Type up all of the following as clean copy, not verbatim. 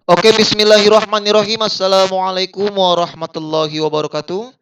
Oke, bismillahirrahmanirrahim. Assalamualaikum warahmatullahi wabarakatuh.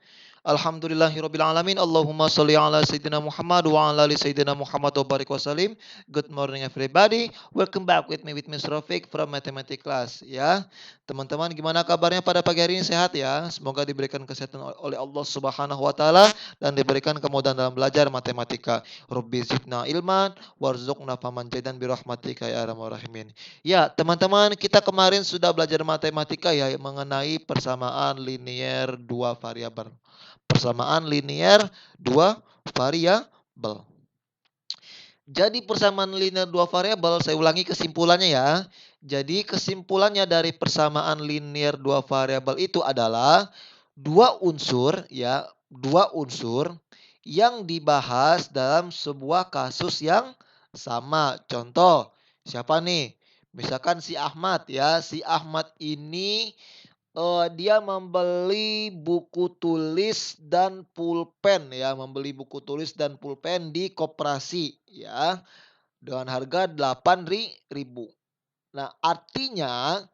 Alhamdulillahirabbil alamin. Allahumma shalli ala sayyidina Muhammad wa ala ali sayyidina Muhammad wa barik wasallim. Good morning everybody. Welcome back with me with Miss Rafiq from Mathematics class ya. Teman-teman, gimana kabarnya pada pagi hari ini? Sehat ya? Semoga diberikan kesehatan oleh Allah Subhanahu wa taala dan diberikan kemudahan dalam belajar matematika. Rabbi zidna ilman warzuqna faman jaidan bi rahmatika ya arhamar rahimin. Ya, teman-teman, kita kemarin sudah belajar matematika ya mengenai persamaan linier dua variabel. Persamaan linier dua variabel. Jadi persamaan linier dua variabel, saya ulangi kesimpulannya ya. Jadi kesimpulannya dari persamaan linier dua variabel itu adalah dua unsur yang dibahas dalam sebuah kasus yang sama. Contoh, siapa nih? Misalkan si Ahmad ya. Si Ahmad ini dia membeli buku tulis dan pulpen ya, membeli buku tulis dan pulpen di koperasi ya, dengan harga 8.000. Nah, artinya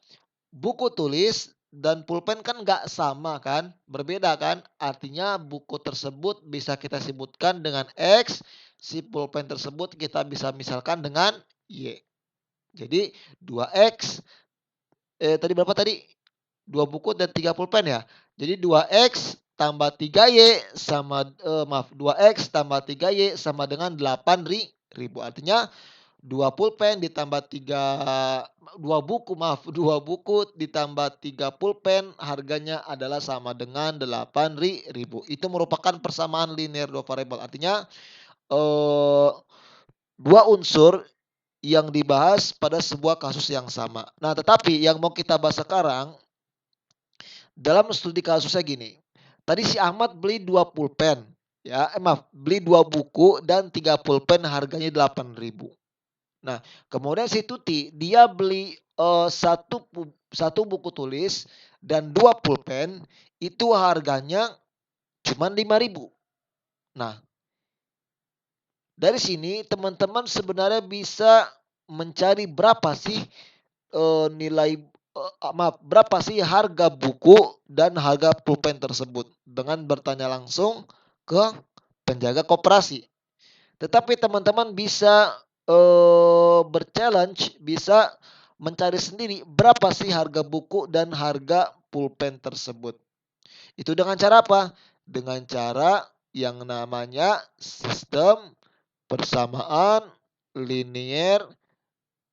buku tulis dan pulpen kan nggak sama kan, berbeda kan? Artinya buku tersebut bisa kita sebutkan dengan X, si pulpen tersebut kita bisa misalkan dengan Y. Jadi 2X, tadi berapa tadi? 2 buku dan 3 pulpen ya. Jadi 2X tambah 3Y sama 2X tambah 3Y sama dengan 8.000. Artinya 2 pulpen ditambah 2 buku ditambah 3 pulpen harganya adalah sama dengan 8.000. Itu merupakan persamaan linear dua variabel. Artinya eh, dua unsur yang dibahas pada sebuah kasus yang sama. Nah, tetapi yang mau kita bahas sekarang dalam studi kasusnya gini. Tadi si Ahmad beli 2 pulpen, ya, beli 2 buku dan 3 pulpen harganya 8.000. Nah, kemudian si Tuti dia beli satu buku tulis dan 2 pulpen itu harganya cuma 5.000. Nah, dari sini teman-teman sebenarnya bisa mencari berapa sih nilai berapa sih harga buku dan harga pulpen tersebut dengan bertanya langsung ke penjaga koperasi. Tetapi teman-teman bisa berchallenge, bisa mencari sendiri berapa sih harga buku dan harga pulpen tersebut. Itu dengan cara apa? Dengan cara yang namanya sistem persamaan linier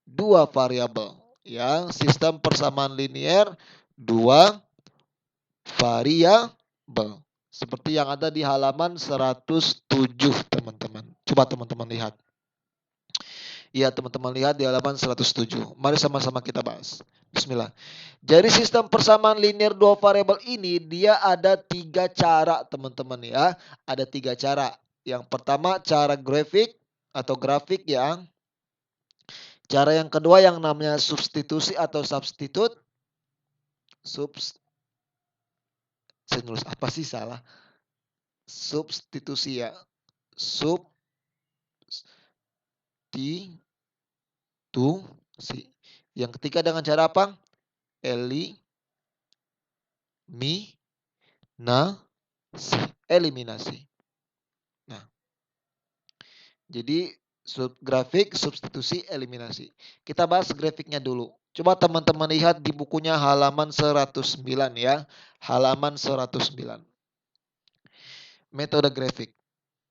dua variabel. Ya, sistem persamaan linier dua variabel. Seperti yang ada di halaman 107, teman-teman. Coba teman-teman lihat. Ya, teman-teman lihat di halaman 107. Mari sama-sama kita bahas. Bismillah. Jadi sistem persamaan linier dua variabel ini dia ada 3 cara, teman-teman ya. Ada 3 cara. Yang pertama cara grafik ya. Cara yang kedua yang namanya substitusi atau substitute. Saya nulis apa sih salah? Substitusi ya. Substitusi. Yang ketiga dengan cara apa? Eliminasi. Nah, jadi grafik, substitusi, eliminasi. Kita bahas grafiknya dulu. Coba teman-teman lihat di bukunya halaman 109 ya. Halaman 109. Metode grafik.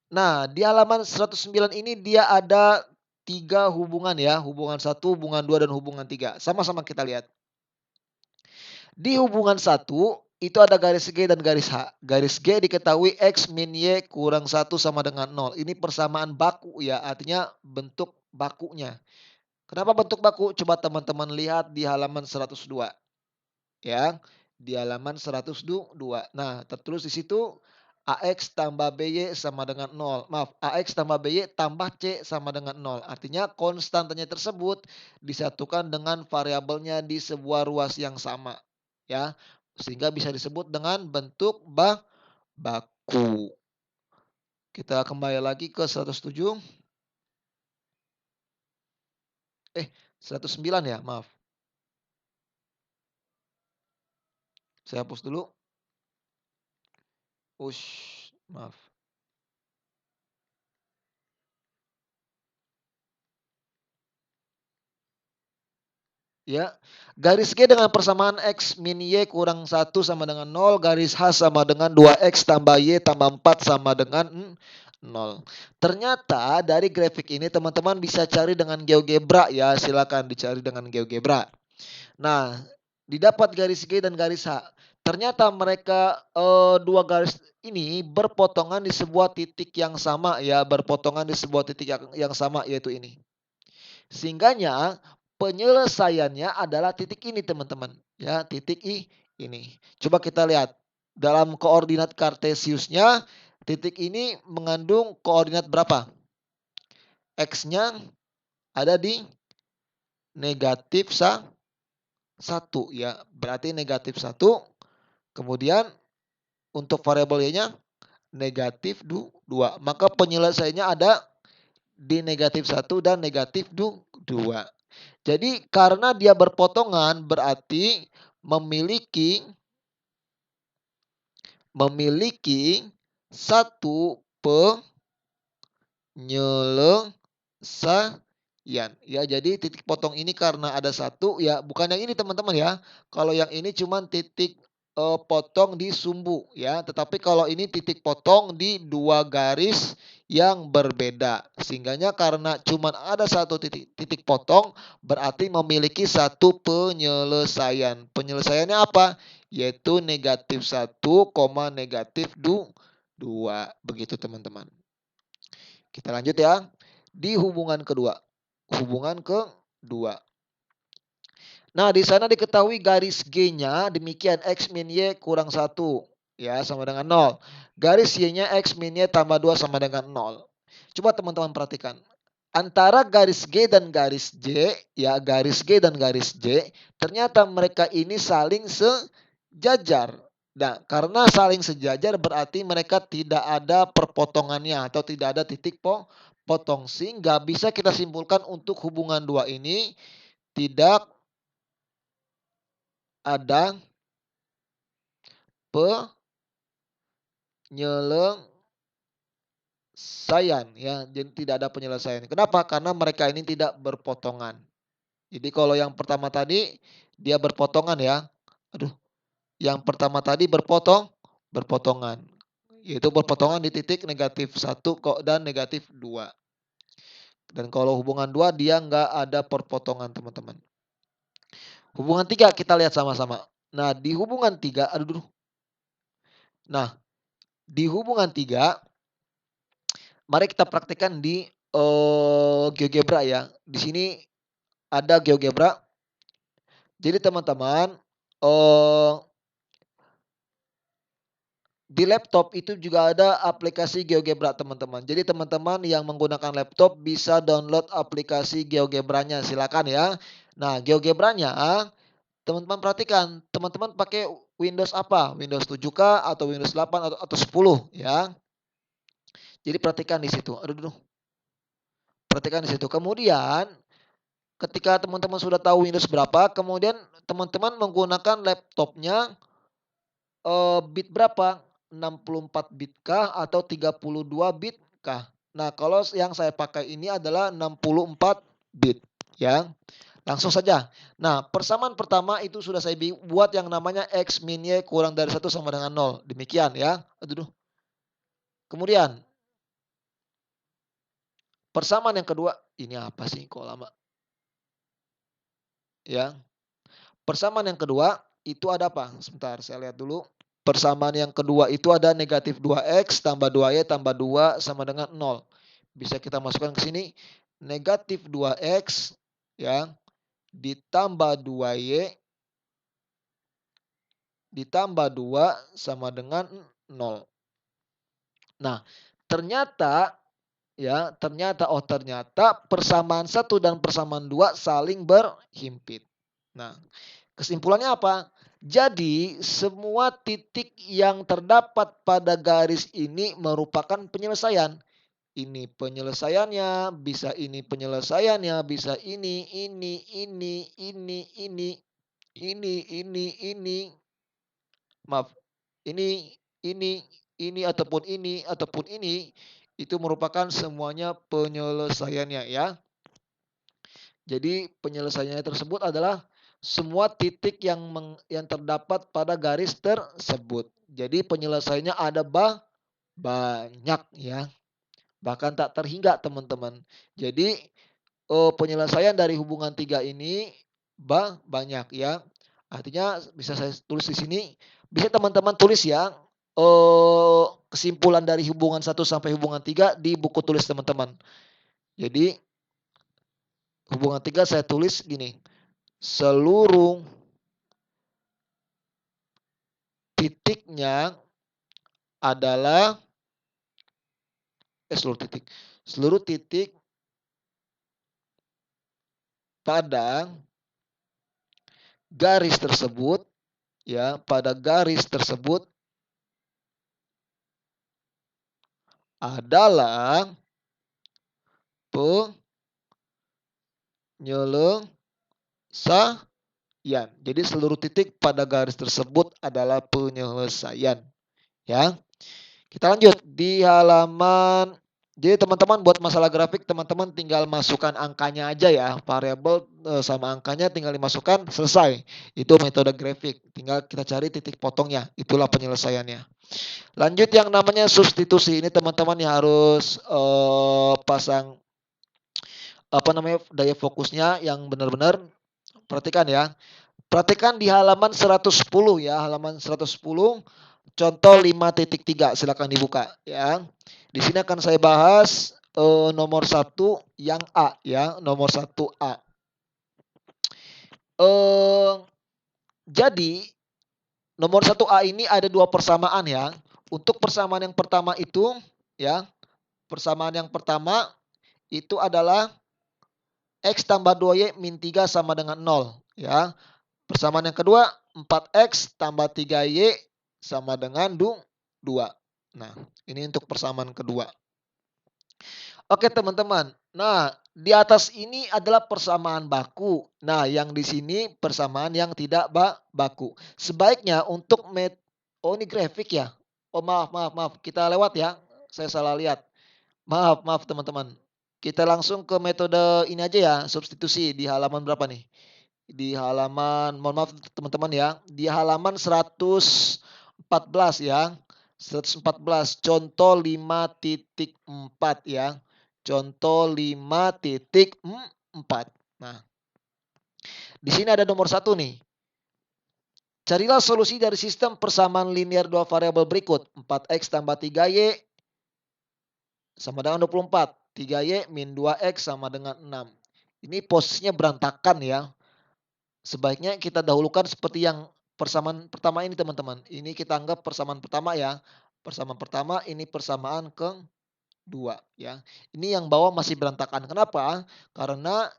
Nah, di halaman 109 ini dia ada 3 hubungan ya. Hubungan 1, hubungan 2, dan hubungan 3. Sama-sama kita lihat. Di hubungan 1 itu ada garis G dan garis H. Garis G diketahui X min Y kurang 1 sama dengan 0. Ini persamaan baku ya, artinya bentuk bakunya. Kenapa bentuk baku? Coba teman-teman lihat di halaman 102. Ya, di halaman 102. Nah, tertulis di situ AX tambah BY sama dengan 0. Maaf, AX tambah BY tambah C sama dengan 0. Artinya konstantanya tersebut disatukan dengan variabelnya di sebuah ruas yang sama. Ya, sehingga bisa disebut dengan bentuk baku. Kita kembali lagi ke 107. 109 ya, maaf. Saya hapus dulu. Ush, maaf. Ya, garis G dengan persamaan X min Y kurang satu sama dengan nol, garis H sama dengan 2X tambah Y tambah 4 sama dengan nol. Ternyata dari grafik ini teman-teman bisa cari dengan GeoGebra ya, silakan dicari dengan GeoGebra. Nah, didapat garis G dan garis H. Ternyata mereka dua garis ini berpotongan di sebuah titik yang sama ya, berpotongan di sebuah titik yang sama yaitu ini. Sehingganya penyelesaiannya adalah titik ini teman-teman. Ya, titik ini. Coba kita lihat. Dalam koordinat kartesiusnya, titik ini mengandung koordinat berapa? X-nya ada di negatif 1 ya. Berarti negatif 1. Kemudian untuk variabel Y-nya negatif 2. Maka penyelesaiannya ada di negatif 1 dan negatif 2. Jadi karena dia berpotongan berarti memiliki satu penyelesaian. Ya, jadi titik potong ini karena ada satu ya, bukan yang ini teman-teman ya. Kalau yang ini cuma titik potong di sumbu ya, tetapi kalau ini titik potong di dua garis yang berbeda. Sehingganya karena cuma ada satu titik potong berarti memiliki satu penyelesaian. Penyelesaiannya apa? Yaitu negatif 1, negatif 2. Begitu teman-teman. Kita lanjut ya. Di hubungan kedua. Hubungan kedua. Nah, di sana diketahui garis G-nya demikian X min Y kurang 1. Ya, sama dengan 0. Garis Y-nya X min Y tambah 2 sama dengan 0. Coba teman-teman perhatikan. Antara garis G dan garis J, ya garis G dan garis J, ternyata mereka ini saling sejajar. Nah, karena saling sejajar berarti mereka tidak ada perpotongannya atau tidak ada titik potong. Sehingga bisa kita simpulkan untuk hubungan dua ini tidak ada penyelesaian ya. Jadi tidak ada penyelesaian. Kenapa? Karena mereka ini tidak berpotongan. Jadi kalau yang pertama tadi dia berpotongan ya. Aduh, yang pertama tadi berpotongan. Yaitu berpotongan di titik negatif 1 dan negatif 2. Dan kalau hubungan 2 dia nggak ada perpotongan teman-teman. Hubungan 3 kita lihat sama-sama. Nah di hubungan 3, aduh. Nah di hubungan 3 mari kita praktekkan di GeoGebra ya. Di sini ada GeoGebra. Jadi teman-teman di laptop itu juga ada aplikasi GeoGebra teman-teman. Jadi teman-teman yang menggunakan laptop bisa download aplikasi GeoGebranya, silakan ya. Nah, GeoGebranya teman-teman perhatikan, teman-teman pakai Windows apa? Windows 7K atau Windows 8 atau 10 ya. Jadi perhatikan di situ. Aduh. Perhatikan di situ. Kemudian ketika teman-teman sudah tahu Windows berapa, kemudian teman-teman menggunakan laptopnya bit berapa? 64 bit kah atau 32 bit kah? Nah, kalau yang saya pakai ini adalah 64 bit ya. Langsung saja. Nah, persamaan pertama itu sudah saya buat yang namanya X min Y kurang dari 1 sama dengan 0. Demikian ya. Aduh. Kemudian persamaan yang kedua, ini apa sih kok lama? Ya. Persamaan yang kedua itu ada apa? Sebentar, saya lihat dulu. Persamaan yang kedua itu ada negatif 2X tambah 2Y tambah 2 sama dengan 0. Bisa kita masukkan ke sini. Negatif 2X ya ditambah 2Y ditambah 2 sama dengan 0. Nah, ternyata persamaan 1 dan persamaan 2 saling berhimpit. Nah, kesimpulannya apa? Jadi, semua titik yang terdapat pada garis ini merupakan penyelesaian. Ini penyelesaiannya, bisa ini penyelesaiannya, bisa ini, ini, Maaf, ini ini ataupun ini, itu merupakan semuanya penyelesaiannya ya. Jadi penyelesaiannya tersebut adalah semua titik yang terdapat pada garis tersebut. Jadi penyelesaiannya ada banyak ya, bahkan tak terhingga teman-teman. Jadi penyelesaian dari hubungan tiga ini banyak ya. Artinya bisa saya tulis di sini, bisa teman-teman tulis ya kesimpulan dari hubungan satu sampai hubungan 3 di buku tulis teman-teman. Jadi hubungan 3 saya tulis gini, seluruh titiknya adalah seluruh titik pada garis tersebut ya, pada garis tersebut adalah penyelesaian. Jadi seluruh titik pada garis tersebut adalah penyelesaian ya. Kita lanjut di halaman. Jadi teman-teman buat masalah grafik teman-teman tinggal masukkan angkanya aja ya. Variabel sama angkanya tinggal dimasukkan, selesai. Itu metode grafik. Tinggal kita cari titik potongnya. Itulah penyelesaiannya. Lanjut yang namanya substitusi. Ini teman-teman yang harus pasang daya fokusnya yang benar-benar. Perhatikan ya. Perhatikan di halaman 110 ya. Halaman 110. Contoh 5.3 silakan dibuka ya. Di sini akan saya bahas nomor 1 yang A ya, nomor 1 A. Jadi nomor 1 A ini ada dua persamaan ya. Untuk persamaan yang pertama itu ya, persamaan yang pertama itu adalah X tambah 2Y min 3 sama dengan 0 ya. Persamaan yang kedua 4X tambah 3Y sama dengan 2. Nah, ini untuk persamaan kedua. Oke teman-teman. Nah, di atas ini adalah persamaan baku. Nah, yang di sini persamaan yang tidak baku. Sebaiknya untuk oh ini grafik ya. Oh maaf. Kita lewat ya. Saya salah lihat. Maaf teman-teman. Kita langsung ke metode ini aja ya, substitusi di halaman berapa nih? Di halaman, mohon maaf teman-teman ya, di halaman 114 ya. 114 contoh 5.4 ya. Contoh 5.4. Nah, di sini ada nomor 1 nih. Carilah solusi dari sistem persamaan linear dua variabel berikut. 4x tambah 3y sama dengan 24. 3y min 2x sama dengan 6. Ini posisinya berantakan ya. Sebaiknya kita dahulukan seperti yang persamaan pertama ini teman-teman. Ini kita anggap persamaan pertama ya. Persamaan pertama, ini persamaan kedua ya. Ini yang bawah masih berantakan. Kenapa? Karena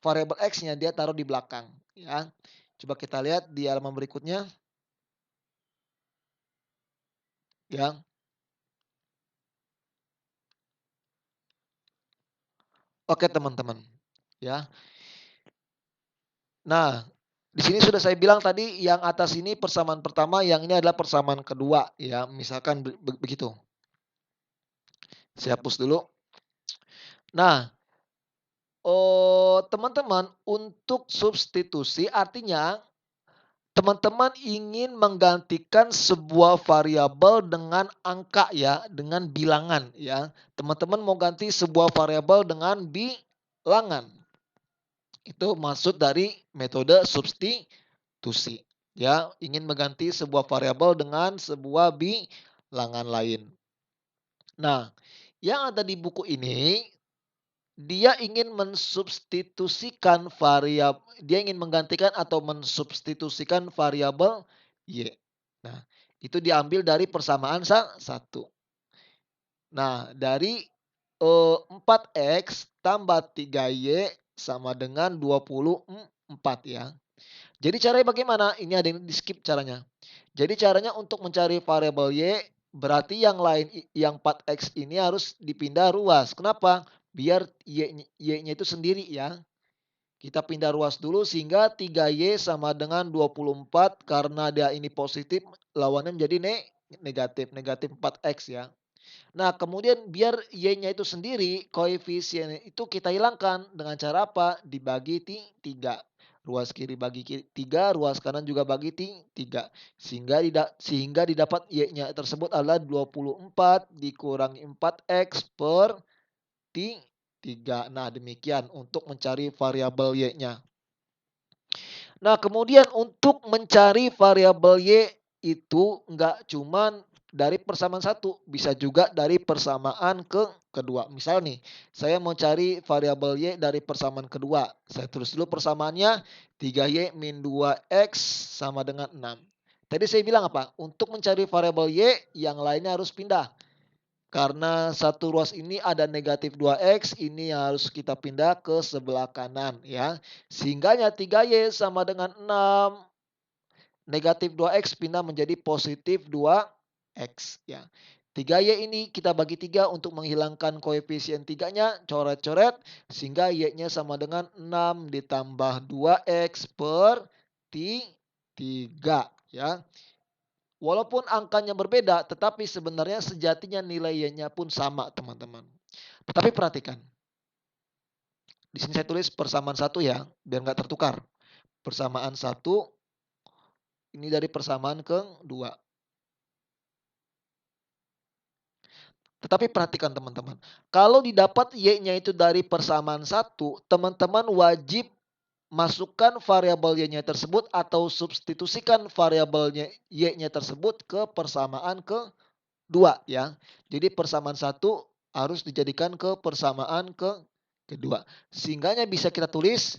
variabel X-nya dia taruh di belakang ya. Coba kita lihat di halaman berikutnya ya. Oke teman-teman ya. Nah, di sini sudah saya bilang tadi yang atas ini persamaan pertama, yang ini adalah persamaan kedua ya. Misalkan begitu. Saya hapus dulu. Nah, teman-teman untuk substitusi artinya teman-teman ingin menggantikan sebuah variabel dengan angka ya, dengan bilangan ya. Teman-teman mau ganti sebuah variabel dengan bilangan. Itu maksud dari metode substitusi. Ya, ingin mengganti sebuah variabel dengan sebuah bilangan lain. Nah, yang ada di buku ini dia ingin mensubstitusikan variabel, dia ingin menggantikan atau mensubstitusikan variabel y. Nah, itu diambil dari persamaan 1. Nah, dari 4x tambah 3y sama dengan 24 ya. Jadi caranya bagaimana? Ini ada yang di skip caranya. Jadi caranya untuk mencari variabel y, berarti yang lain, yang 4x ini harus dipindah ruas. Kenapa? Biar y-nya itu sendiri ya. Kita pindah ruas dulu sehingga 3Y sama dengan 24 karena dia ini positif, lawannya menjadi negatif, negatif 4X ya. Nah, kemudian biar Y-nya itu sendiri, koefisiennya itu kita hilangkan dengan cara apa? Dibagi 3. Ruas kiri bagi 3, ruas kanan juga bagi 3. Sehingga didapat Y-nya tersebut adalah 24 dikurangi 4X per 3. Nah, demikian untuk mencari variabel Y-nya. Nah, kemudian untuk mencari variabel Y itu nggak cuman dari persamaan satu, bisa juga dari persamaan kedua. Misal nih, saya mau cari variabel Y dari persamaan kedua. Saya tulis dulu persamaannya, 3Y min 2X sama dengan 6. Tadi saya bilang apa? Untuk mencari variabel Y, yang lainnya harus pindah. Karena satu ruas ini ada negatif 2X, ini harus kita pindah ke sebelah kanan ya. Sehingganya 3Y sama dengan 6. Negatif 2X pindah menjadi positif 2X ya. 3Y ini kita bagi 3 untuk menghilangkan koefisien 3-nya, coret-coret sehingga Y-nya sama dengan 6 ditambah 2X per 3 ya. Walaupun angkanya berbeda, tetapi sebenarnya sejatinya nilai Y-nya pun sama, teman-teman. Tetapi perhatikan. Di sini saya tulis persamaan satu ya, biar nggak tertukar. Persamaan satu, ini dari persamaan kedua. Tetapi perhatikan teman-teman. Kalau didapat Y-nya itu dari persamaan satu, teman-teman wajib masukkan variabel Y-nya tersebut atau substitusikan variabelnya Y-nya tersebut ke persamaan kedua ya. Jadi persamaan satu harus dijadikan ke persamaan kedua. Sehingganya bisa kita tulis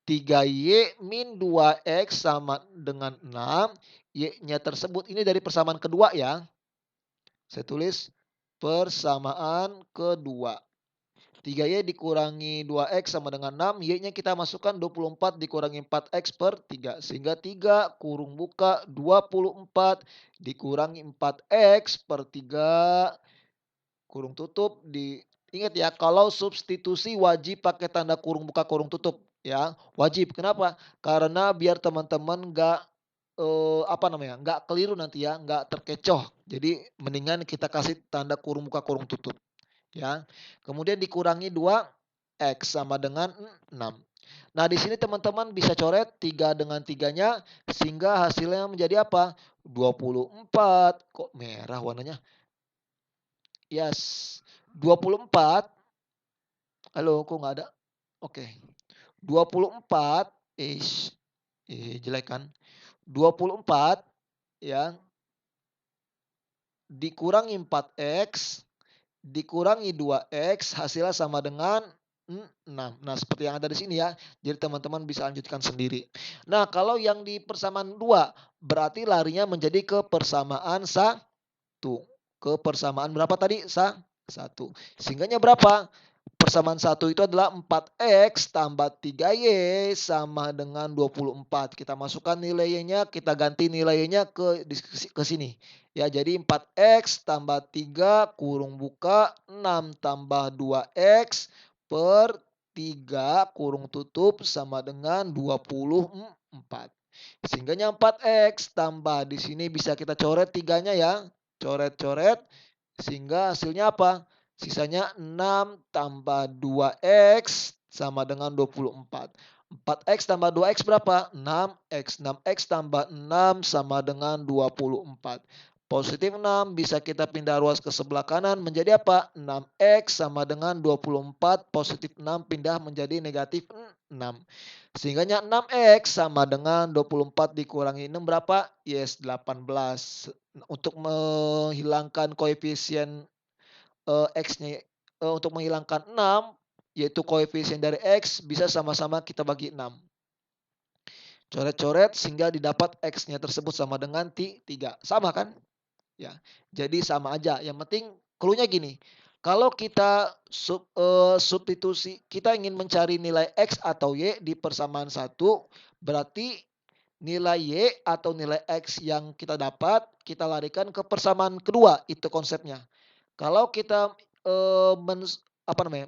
3Y min 2X sama dengan 6. Y-nya tersebut ini dari persamaan kedua ya. Saya tulis persamaan kedua. 3Y dikurangi 2X sama dengan 6. Y-nya kita masukkan 24 dikurangi 4X per 3. Sehingga 3 kurung buka 24 dikurangi 4X per 3 kurung tutup. Ingat ya, kalau substitusi wajib pakai tanda kurung buka kurung tutup ya. Wajib. Kenapa? Karena biar teman-teman nggak keliru nanti ya, nggak terkecoh. Jadi mendingan kita kasih tanda kurung buka kurung tutup ya. Kemudian dikurangi 2X sama dengan 6. Nah, di sini teman-teman bisa coret 3 dengan 3-nya sehingga hasilnya menjadi apa? 24. Kok merah warnanya? Yes. 24. Halo, kok nggak ada? Oke. 24 jelek kan? 24 ya dikurangi 4X dikurangi 2X hasilnya sama dengan 6. Nah, seperti yang ada di sini ya. Jadi teman-teman bisa lanjutkan sendiri. Nah, kalau yang di persamaan 2 berarti larinya menjadi ke persamaan 1. Ke persamaan berapa tadi? 1. Sehingganya berapa? Persamaan 1 itu adalah 4X tambah 3Y sama dengan 24. Kita masukkan nilainya, kita ganti nilainya ke sini. Ya, jadi 4X tambah 3 kurung buka 6 tambah 2X per 3 kurung tutup sama dengan 24. Sehingganya 4X tambah di sini bisa kita coret 3-nya ya. Coret-coret sehingga hasilnya apa? Sisanya 6 tambah 2X sama dengan 24. 4X tambah 2X berapa? 6X. 6X tambah 6 sama dengan 24. Positif 6 bisa kita pindah ruas ke sebelah kanan menjadi apa? 6X sama dengan 24. Positif 6 pindah menjadi negatif 6. Sehingganya 6X sama dengan 24 dikurangi 6 berapa? Yes, 18. Untuk menghilangkan koefisien X-nya untuk menghilangkan 6 yaitu koefisien dari X bisa sama-sama kita bagi 6. Coret-coret sehingga didapat X-nya tersebut sama dengan 3. Sama kan? Ya. Jadi sama aja. Yang penting clue-nya gini. Kalau kita substitusi, kita ingin mencari nilai X atau Y di persamaan 1, berarti nilai Y atau nilai X yang kita dapat, kita larikan ke persamaan kedua. Itu konsepnya. Kalau kita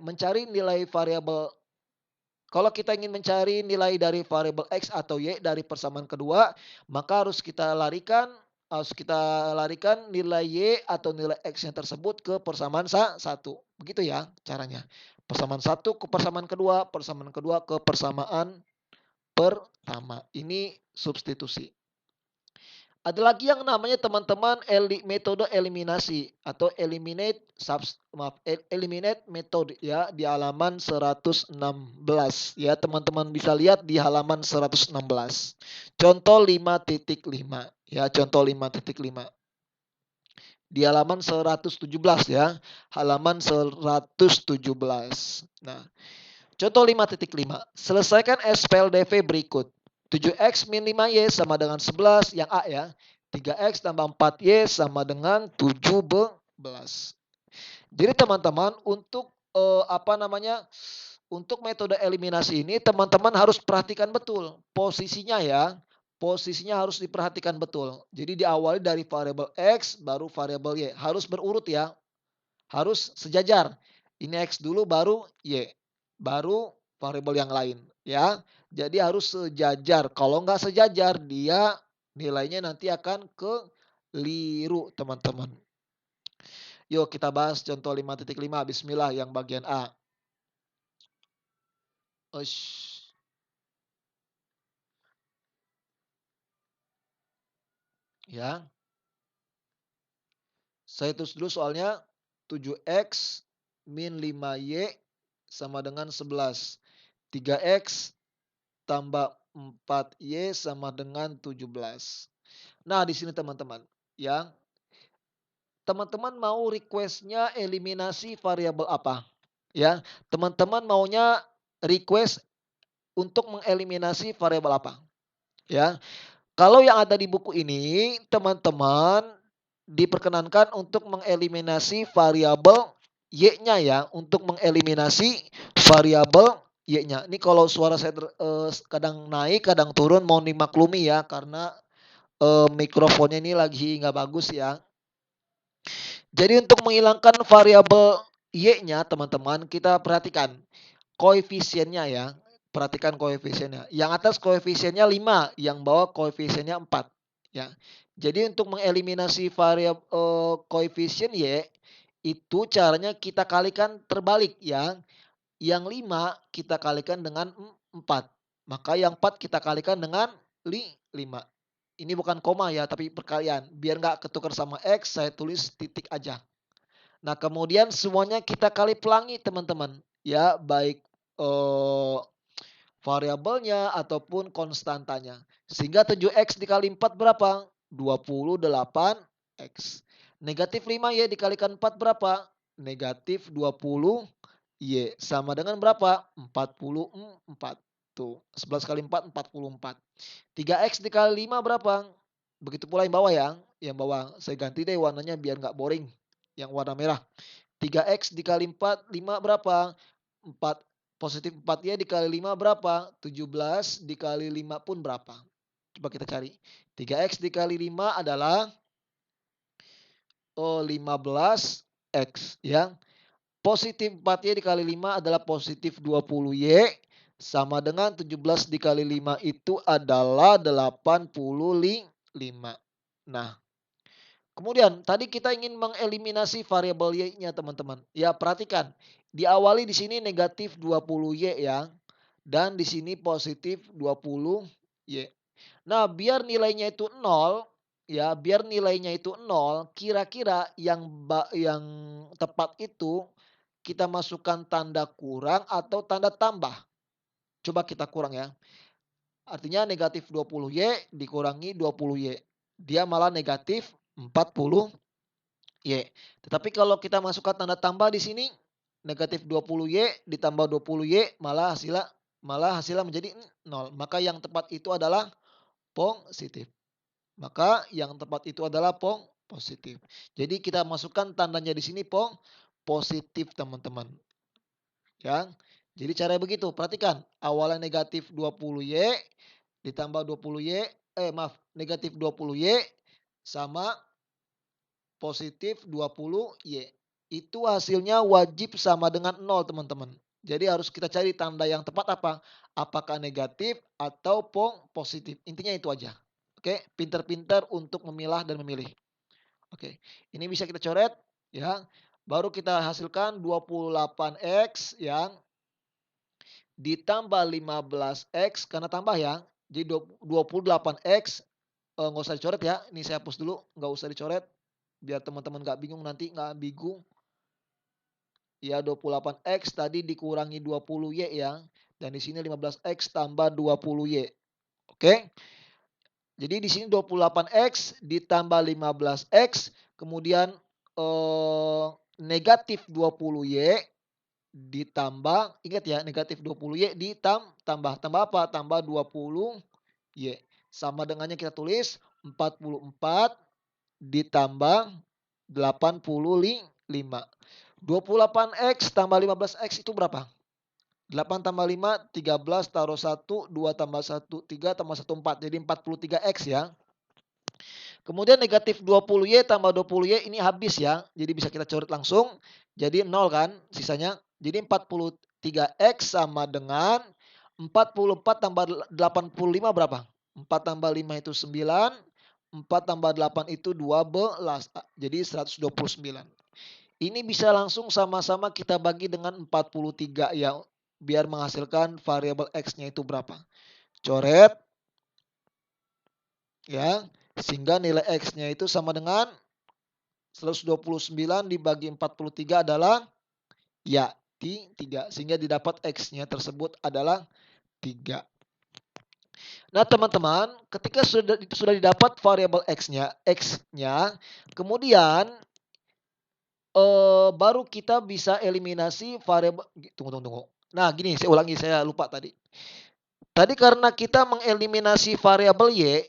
mencari nilai variabel Kalau kita ingin mencari nilai dari variabel X atau Y dari persamaan kedua, maka harus kita larikan nilai Y atau nilai X-nya tersebut ke persamaan satu. Begitu ya caranya. Persamaan satu ke persamaan kedua ke persamaan pertama. Ini substitusi. Ada lagi yang namanya teman-teman metode eliminasi atau eliminate method ya di halaman 116 ya, teman-teman bisa lihat di halaman 116. Contoh 5.5 ya, contoh 5.5 di halaman 117 ya, halaman 117. Nah, contoh 5.5. Selesaikan SPLDV berikut. 7X min 5Y sama dengan 11 yang A ya. 3X tambah 4Y sama dengan 17. Jadi teman-teman untuk untuk metode eliminasi ini teman-teman harus perhatikan betul posisinya ya. Posisinya harus diperhatikan betul. Jadi diawali dari variabel X baru variabel Y. Harus berurut ya. Harus sejajar. Ini X dulu baru Y. Baru variabel yang lain ya. Jadi harus sejajar. Kalau nggak sejajar dia nilainya nanti akan keliru teman-teman. Yuk kita bahas contoh 5.5. Bismillah yang bagian A. Ush. Ya. Saya tulis dulu soalnya 7X min 5Y sama dengan 11. 3X tambah 4Y sama dengan 17. Nah, di sini teman-teman, ya. Teman-teman mau requestnya eliminasi variabel apa? Ya, teman-teman maunya request untuk mengeliminasi variabel apa? Ya, kalau yang ada di buku ini, teman-teman diperkenankan untuk mengeliminasi variabel Y-nya ya, untuk mengeliminasi variabel Y-nya. Ini kalau suara saya kadang naik, kadang turun, mohon dimaklumi ya, karena mikrofonnya ini lagi nggak bagus ya. Jadi untuk menghilangkan variabel Y-nya teman-teman, kita perhatikan koefisiennya ya. Perhatikan koefisiennya. Yang atas koefisiennya 5, yang bawah koefisiennya 4 ya. Jadi untuk mengeliminasi variabel koefisien Y itu caranya kita kalikan terbalik ya. Yang 5 kita kalikan dengan 4. Maka yang 4 kita kalikan dengan 5. Ini bukan koma ya, tapi perkalian. Biar nggak ketukar sama X, saya tulis titik aja. Nah, kemudian semuanya kita kali pelangi teman-teman. Ya, baik variabelnya ataupun konstantanya. Sehingga 7X dikali 4 berapa? 28X. Negatif 5Y dikalikan 4 berapa? Negatif 20Y. Sama dengan berapa? 44. Tuh, 11 kali 4, 44. 3X dikali 5 berapa? Begitu pula yang bawah ya. Yang bawah saya ganti deh warnanya biar nggak boring. Yang warna merah. 3X dikali 4, 5 berapa? 4. Positif 4Y dikali 5 berapa? 17 dikali 5 pun berapa? Coba kita cari. 3X dikali 5 adalah 15X ya. Positif 4Y dikali 5 adalah positif 20Y. Sama dengan 17 dikali 5 itu adalah 85. Nah, kemudian tadi kita ingin mengeliminasi variabel Y-nya teman-teman. Ya, perhatikan. Diawali di sini negatif 20Y ya. Dan di sini positif 20Y. Nah, biar nilainya itu 0 ya, biar nilainya itu 0, kira-kira yang tepat itu kita masukkan tanda kurang atau tanda tambah. Coba kita kurang ya. Artinya negatif 20Y dikurangi 20Y. Dia malah negatif 40Y. Tetapi kalau kita masukkan tanda tambah di sini, negatif 20Y ditambah 20Y malah hasilnya menjadi 0. Maka yang tepat itu adalah positif. Maka yang tepat itu adalah positif. Jadi kita masukkan tandanya di sini positif teman-teman. Ya. Jadi cara begitu, perhatikan. Awalnya negatif 20Y ditambah 20Y, negatif 20Y sama positif 20Y. Itu hasilnya wajib sama dengan 0 teman-teman. Jadi harus kita cari tanda yang tepat apa? Apakah negatif atau positif. Intinya itu aja. Oke, pintar-pintar untuk memilah dan memilih. Oke, ini bisa kita coret ya. Baru kita hasilkan 28x yang ditambah 15x karena tambah ya. Jadi 28x nggak usah dicoret ya. Ini saya hapus dulu, nggak usah dicoret biar teman-teman nggak bingung nanti nggak ambigu. Ya 28x tadi dikurangi 20y ya. Dan di sini 15x tambah 20y. Oke. Jadi di sini 28x ditambah 15x kemudian negatif 20y ditambah, ingat ya, negatif 20y tambah apa? Tambah 20y. Sama dengannya kita tulis 44 ditambah 85. 28x tambah 15x itu berapa? 8 tambah 5, 13 taruh 1, 2 tambah 1, 3 tambah 1, 4. Jadi 43x ya. Kemudian negatif 20y tambah 20y ini habis ya. Jadi bisa kita coret langsung. Jadi 0 kan sisanya. Jadi 43x sama dengan 44 tambah 85 berapa? 4 tambah 5 itu 9. 4 tambah 8 itu 12. Jadi 129. Ini bisa langsung sama-sama kita bagi dengan 43 ya. Biar menghasilkan variabel x-nya itu berapa. Coret. Ya. Sehingga nilai x-nya itu sama dengan 129 dibagi 43 adalah ya 3. Sehingga didapat x-nya tersebut adalah 3. Nah teman-teman, ketika sudah didapat variabel x-nya, kemudian baru kita bisa eliminasi variabel. Tunggu. Nah gini, saya ulangi, saya lupa tadi. Tadi karena kita mengeliminasi variabel y,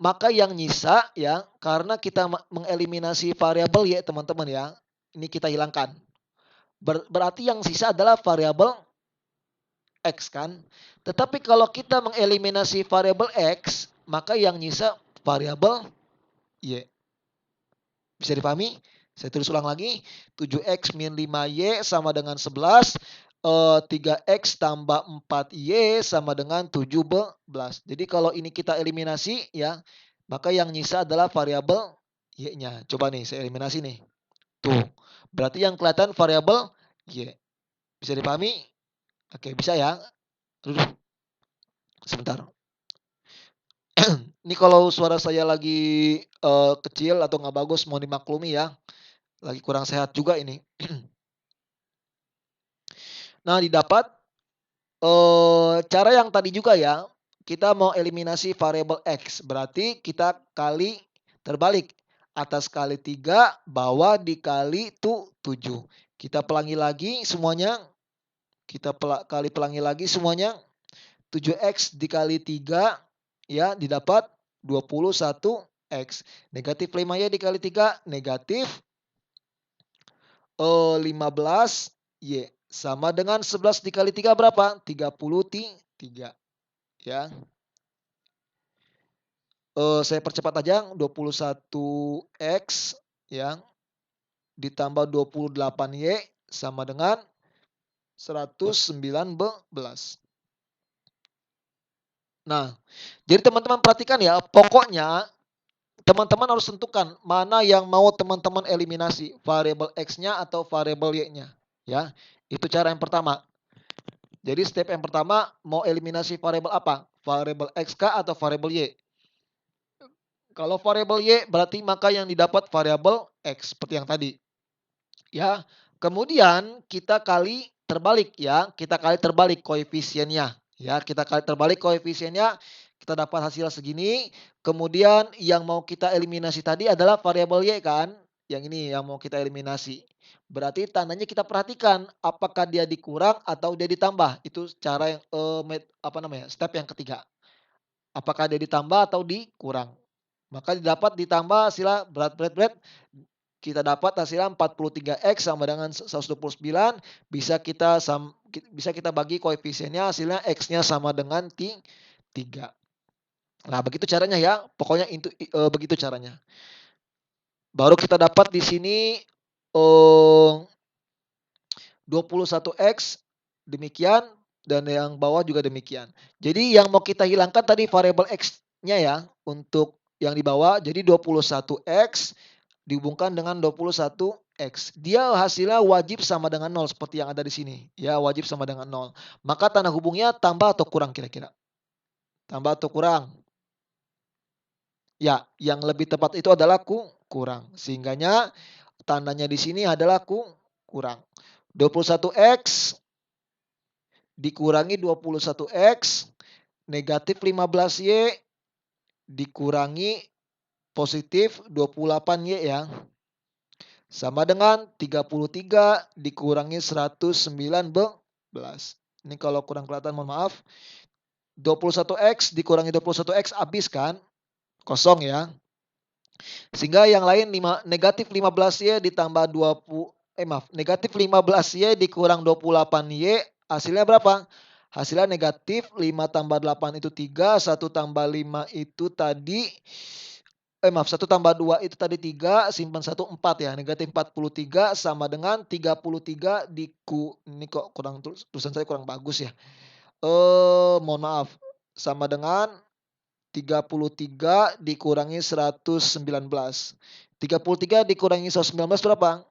maka yang nyisa ya, karena kita mengeliminasi variabel y teman-teman ya, ini kita hilangkan. Berarti yang sisa adalah variabel x kan. Tetapi kalau kita mengeliminasi variabel x, maka yang nyisa variabel y. Bisa dipahami? Saya tulis ulang lagi. 7x min 5y sama dengan 11. 3x tambah 4y sama dengan 17. Jadi kalau ini kita eliminasi ya, maka yang nyisa adalah variabel y-nya. Coba nih saya eliminasi nih. Tuh. Berarti yang kelihatan variabel y. Bisa dipahami? Oke, bisa ya. Aduh, sebentar. Ini kalau suara saya lagi kecil atau nggak bagus, mohon dimaklumi ya. Lagi kurang sehat juga ini. Nah, didapat cara yang tadi juga ya. Kita mau eliminasi variabel x. Berarti kita kali terbalik. Atas kali 3, bawah dikali 7. Kita pelangi lagi semuanya. Kita pelangi lagi semuanya. 7x dikali 3 ya didapat 21x. Negatif 5y dikali 3 negatif 15y. Sama dengan 11 dikali 3 berapa? 33 ya. Saya percepat aja 21x ya ditambah 28y sama dengan 119. Nah, jadi teman-teman perhatikan ya, pokoknya teman-teman harus tentukan mana yang mau teman-teman eliminasi, variabel x-nya atau variabel y-nya. Ya, itu cara yang pertama. Jadi step yang pertama mau eliminasi variabel apa? Variabel x kah atau variabel y? Kalau variabel y berarti maka yang didapat variabel x seperti yang tadi. Ya. Kemudian kita kali terbalik ya, kita kali terbalik koefisiennya. Ya, kita kali terbalik koefisiennya, kita dapat hasil segini. Kemudian yang mau kita eliminasi tadi adalah variabel y kan? Yang ini yang mau kita eliminasi. Berarti tandanya kita perhatikan apakah dia dikurang atau dia ditambah. Itu cara yang step yang ketiga. Apakah dia ditambah atau dikurang. Maka dapat ditambah hasilnya berat. Kita dapat hasilnya 43x sama dengan 129. Bisa kita bagi koefisiennya, hasilnya x-nya sama dengan 3. Nah, begitu caranya ya. Pokoknya itu begitu caranya. Baru kita dapat di sini 21x demikian, dan yang bawah juga demikian. Jadi yang mau kita hilangkan tadi variabel X-nya ya, untuk yang di bawah. Jadi 21X dihubungkan dengan 21X. Dia hasilnya wajib sama dengan 0 seperti yang ada di sini. Ya, wajib sama dengan 0. Maka tanda hubungnya tambah atau kurang kira-kira? Tambah atau kurang? Ya, yang lebih tepat itu adalah kurang. Sehingganya tandanya di sini adalah kurang. 21X dikurangi 21X negatif 15Y dikurangi positif 28Y ya. Sama dengan 33 dikurangi 119. Ini kalau kurang kelihatan mohon maaf. 21X dikurangi 21X habis kan? Kosong ya. Sehingga yang lain negatif 15Y ditambah 20 negatif 15Y dikurang 28Y hasilnya berapa? Hasilnya negatif 5 tambah 8 itu 3, 1 tambah 5 itu tadi 1 tambah 2 itu tadi 3, simpan 1 4 ya. Negatif 43 sama dengan 33 ini kok kurang tulisan saya kurang bagus ya. Mohon maaf. Sama dengan 33 dikurangi 119. 33 dikurangi 119 berapa?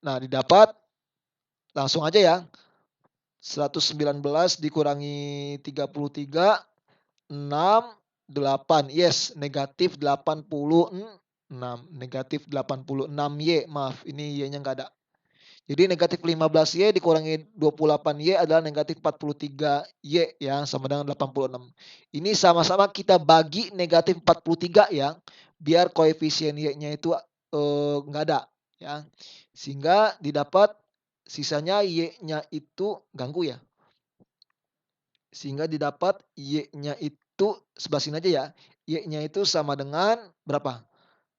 Nah, didapat langsung aja ya. 119 dikurangi 33, 6, 8. Yes, negatif 86. Negatif 86Y. Maaf, ini Y-nya nggak ada. Jadi negatif 15Y dikurangi 28Y adalah negatif 43Y ya, sama dengan 86. Ini sama-sama kita bagi negatif 43 ya, biar koefisien Y-nya itu nggak ada ya. Sehingga didapat sisanya Y-nya itu ganggu ya. Sehingga didapat Y-nya itu sebelah sini aja ya. Y-nya itu sama dengan berapa?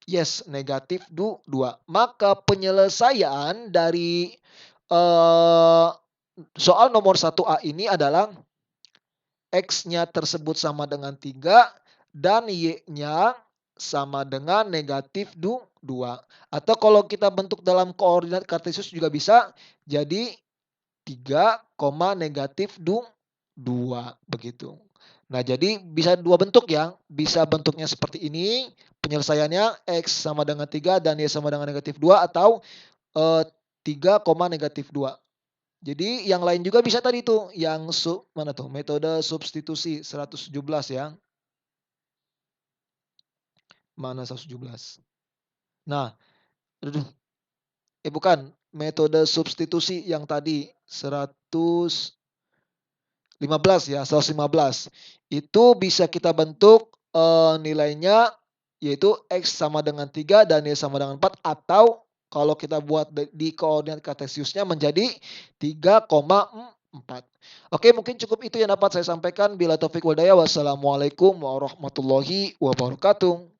Yes, negatif 2. Maka penyelesaian dari soal nomor 1A ini adalah X-nya tersebut sama dengan 3 dan Y-nya sama dengan negatif 2. Atau kalau kita bentuk dalam koordinat kartesius juga bisa jadi 3, negatif 2 begitu. Nah, jadi bisa dua bentuk ya. Bisa bentuknya seperti ini, penyelesaiannya X sama dengan 3 dan Y sama dengan negatif 2 atau 3, negatif 2. Jadi yang lain juga bisa tadi tuh, yang mana tuh? Metode substitusi 117 ya. Mana 117? Nah, bukan, metode substitusi yang tadi 115 ya, 115. Itu bisa kita bentuk nilainya yaitu X sama dengan 3 dan Y sama dengan 4 atau kalau kita buat di koordinat kartesiusnya menjadi 3,4. Oke, mungkin cukup itu yang dapat saya sampaikan. Bila taufik wal hidayah. Wassalamualaikum warahmatullahi wabarakatuh.